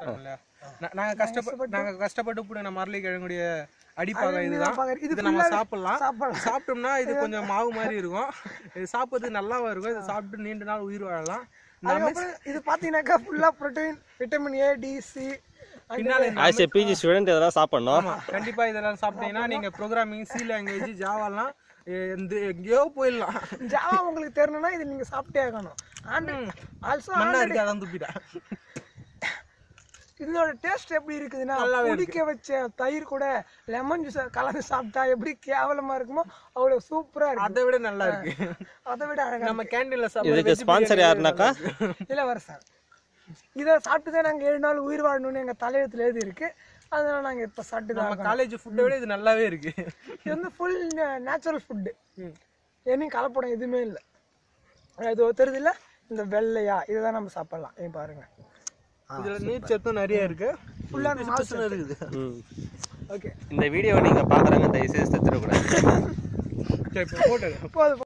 சாப்பிட்டோம்ல, நாங்க கஷ்டப்பட்டு பிடிக்கிற மரளி கிழங்குடைய அடிப்பாக இதுதான். இது நம்ம சாப்பிடலாம். சாப்பிட்டோம்னா இது கொஞ்சம் மாவு மாதிரி இருக்கும். இது சாப்பிட்றதுக்கு நல்லாவும் இருக்கும். இது சாப்பிட்டு நீண்ட நாள் உயிர் வாழலாம். இது பாத்தீங்கன்னாக்கா ஃபுல்லா protein, vitamin A, D, C. PG student இதெல்லாம் சாப்பிடணும். கண்டிப்பா இதெல்லாம் சாப்பிட்டீங்கன்னா நீங்க ப்ரோக்ராமிங், சி லாங்குவேஜ், ஜாவாலாம் எங்கேயோ போயிடலாம். ஜாவா உங்களுக்கு தெரியணும்னா இது நீங்க சாப்பிட்டே ஆகணும். இதோட டேஸ்ட் எப்படி இருக்குதுன்னா, குடிக்க வச்ச தயிர் கூட லெமன் ஜூஸ் கலந்து சாப்பிட்டா எப்படி கேவலமா இருக்குமோ அவ்வளவு சூப்பரா இருக்கு. அதை விட நல்லா இருக்கு. அதை விட அழகா. நம்ம கேண்டீன்ல இதுக்கு ஸ்பான்சர் யாருனாக்கா இளவரசர். இதை சாப்பிட்டுதான் நாங்க 7 நாள் உயிர் வாழணும்னு எங்க தலையத்துல எழுதி இருக்கு. அதனால நாங்க இப்ப சாப்பிட்டு காலேஜ் ஃபுட்டை விட இது நல்லாவே இருக்கு. இது வந்து ஃபுல் நேச்சுரல் ஃபுட்டு. என்னையும் கலப்படம் எதுவுமே இல்லை. இது தெரியுது இல்ல, இந்த வெள்ளையா இதுதான் நம்ம சாப்பிடலாம். ஏன் பாருங்க, இதுல நீர் சத்தும் நிறைய இருக்கு. ஃபுல்லா மாசம் இருக்குது. ஓகே, இந்த வீடியோவை நீங்க பாக்குறாங்க, தயவு செய்து செத்துற கூடாது. போதும்.